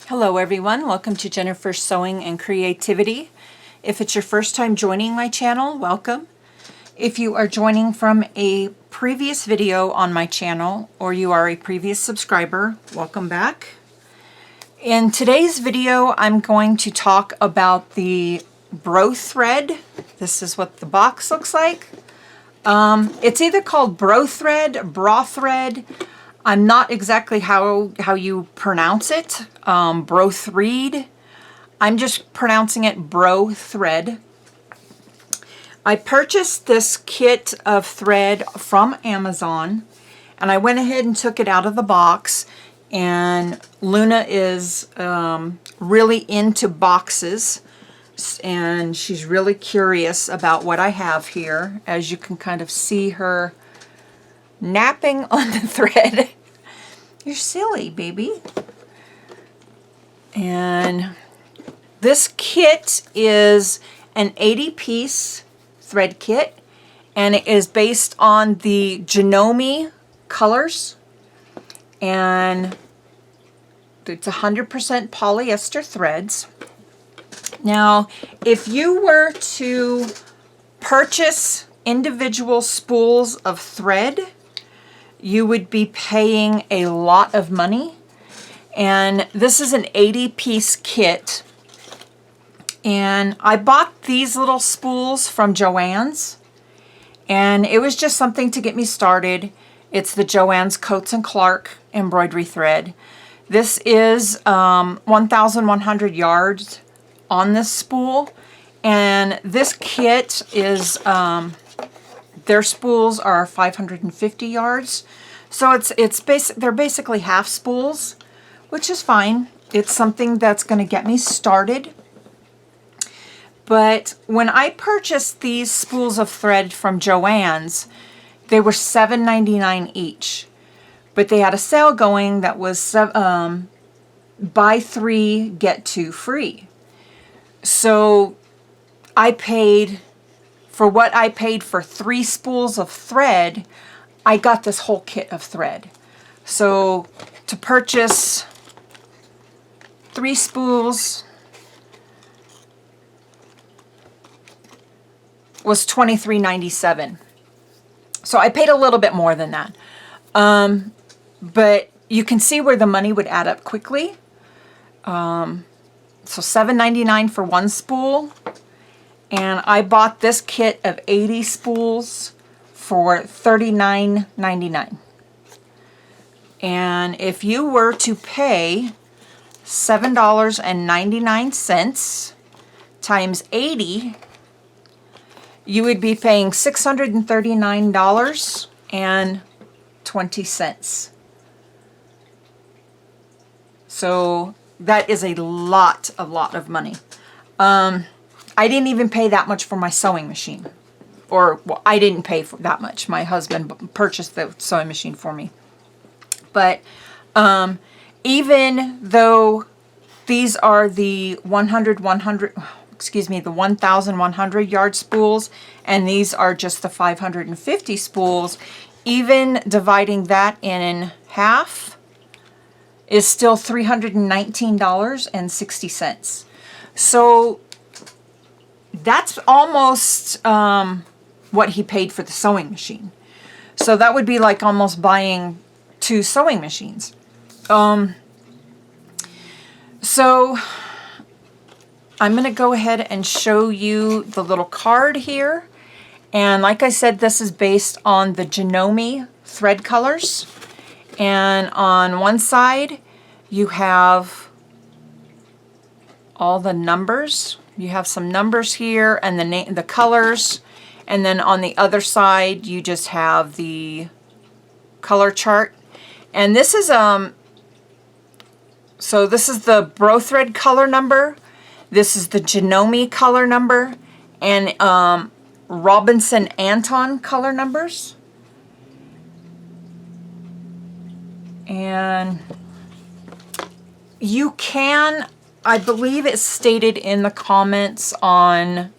Hello everyone, welcome to Jennifer's Sewing and Creativity. If it's your first time joining my channel, welcome. If you are joining from a previous video on my channel or you are a previous subscriber, welcome back. In today's video, I'm going to talk about the Bro thread. This is what the box looks like. It's either called Bro thread, Bra thread. I'm not exactly how you pronounce it. Bro thread. I'm just pronouncing it Bro thread. I purchased this kit of thread from Amazon, and I went ahead and took it out of the box. And Luna is really into boxes, and she's really curious about what I have here. As you can kind of see her napping on the thread. You're silly, baby. And this kit is an 80-piece thread kit, and it is based on the Janome colors, and it's 100% polyester threads. Now, if you were to purchase individual spools of thread, you would be paying a lot of money. And this is an 80-piece kit. And I bought these little spools from Joann's. And it was just something to get me started. It's the Joann's Coats and Clark embroidery thread. This is 1,100 yards on this spool. And this kit is... their spools are 550 yards, so they're basically half spools, which is fine. It's something that's going to get me started. But when I purchased these spools of thread from Joann's, they were $7.99 each, but they had a sale going that was buy 3 get 2 free. So I paid. For what I paid for 3 spools of thread, I got this whole kit of thread. So to purchase 3 spools was $23.97. So I paid a little bit more than that. But you can see where the money would add up quickly. So $7.99 for 1 spool. And I bought this kit of 80 spools for $39.99. And if you were to pay $7.99 times 80, you would be paying $639.20. So that is a lot of money. I didn't even pay that much for my sewing machine. Or, well, I didn't pay for that much. My husband purchased the sewing machine for me. But even though these are the 1,100 yard spools, and these are just the 550 spools, even dividing that in half is still $319.60. So that's almost what he paid for the sewing machine. So that would be like almost buying 2 sewing machines. So I'm going to go ahead and show you the little card here. And like I said, this is based on the Janome thread colors. And on one side, you have all the numbers. You have some numbers here and the colors, and then on the other side you just have the color chart. And this is so this is the Bro thread color number. This is the Janome color number, and Robinson Anton color numbers. And you can, I believe it's stated in the comments on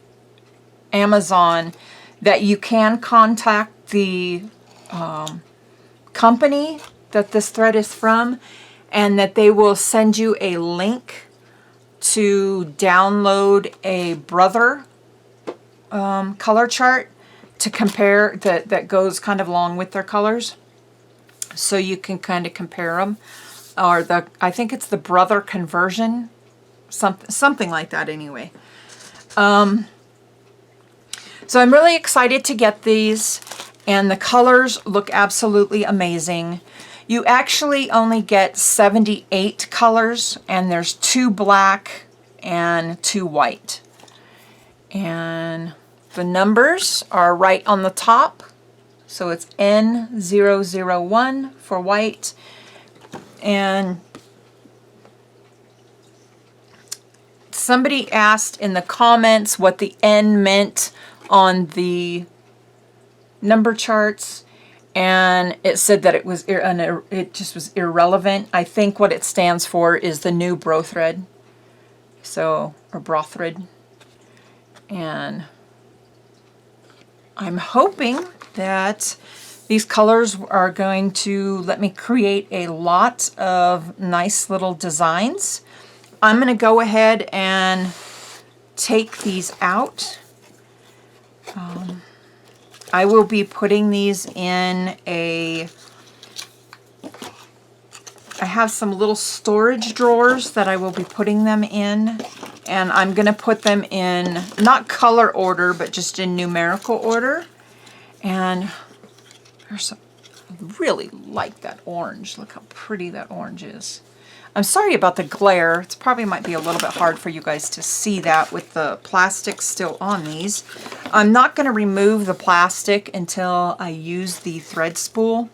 Amazon that you can contact the company that this thread is from, and that they will send you a link to download a Brother color chart to compare that goes kind of along with their colors, so you can kind of compare them. Or I think it's the Brother conversion, something like that anyway. So I'm really excited to get these, and the colors look absolutely amazing. You actually only get 78 colors, and there's 2 black and 2 white. And the numbers are right on the top. So it's N001 for white. And somebody asked in the comments what the N meant on the number charts, and it said that it just was irrelevant. I think what it stands for is the new bro thread, or bra thread. And I'm hoping that these colors are going to let me create a lot of nice little designs. I'm going to go ahead and take these out. I will be putting these in I have some little storage drawers that I will be putting them in, and I'm going to put them in not color order, but just in numerical order. And I really like that orange. Look how pretty that orange is. I'm sorry about the glare. It's probably might be a little bit hard for you guys to see that with the plastic still on these. I'm not going to remove the plastic until I use the thread spool.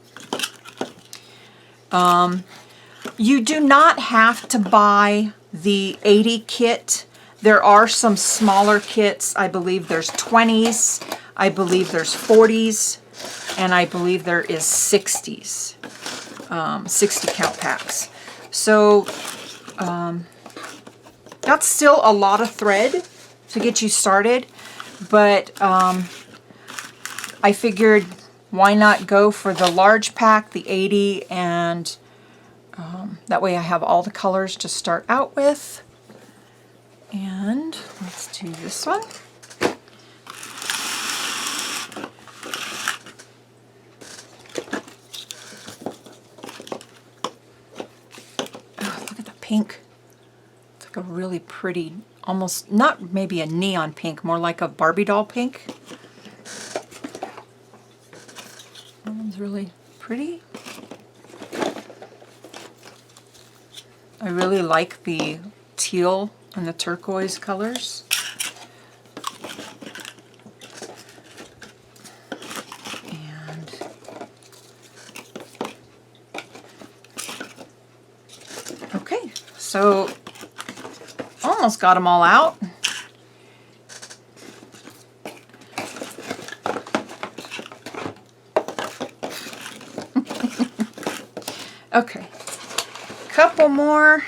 You do not have to buy the 80 kit. There are some smaller kits. I believe there's 20s. I believe there's 40s. And I believe there is 60s. 60 count packs. So that's still a lot of thread to get you started, but I figured why not go for the large pack, the 80, and that way I have all the colors to start out with. And let's do this one. Pink. It's like a really pretty, almost not maybe a neon pink, more like a Barbie doll pink. That one's really pretty. I really like the teal and the turquoise colors. Okay, so almost got them all out. Okay, couple more.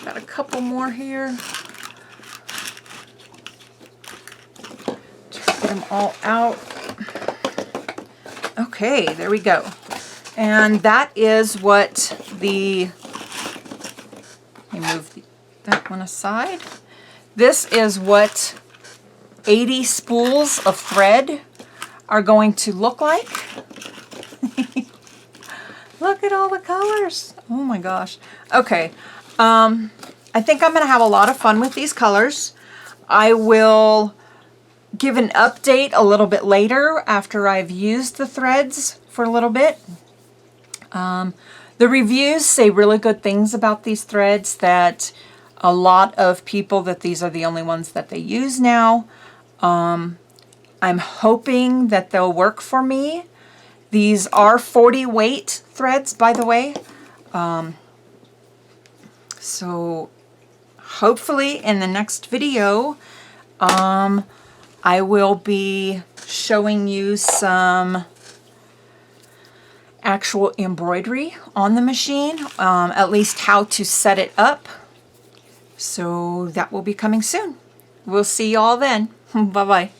Got a couple more here. Just get them all out. Okay, there we go. And that is what let me move that one aside. This is what 80 spools of thread are going to look like. Look at all the colors. Oh my gosh. Okay. I think I'm going to have a lot of fun with these colors. I will give an update a little bit later after I've used the threads for a little bit. The reviews say really good things about these threads, that a lot of people, that these are the only ones that they use now. I'm hoping that they'll work for me. These are 40 weight threads, by the way. So hopefully in the next video, I will be showing you some actual embroidery on the machine, at least how to set it up. So that will be coming soon. We'll see you all then. Bye-bye.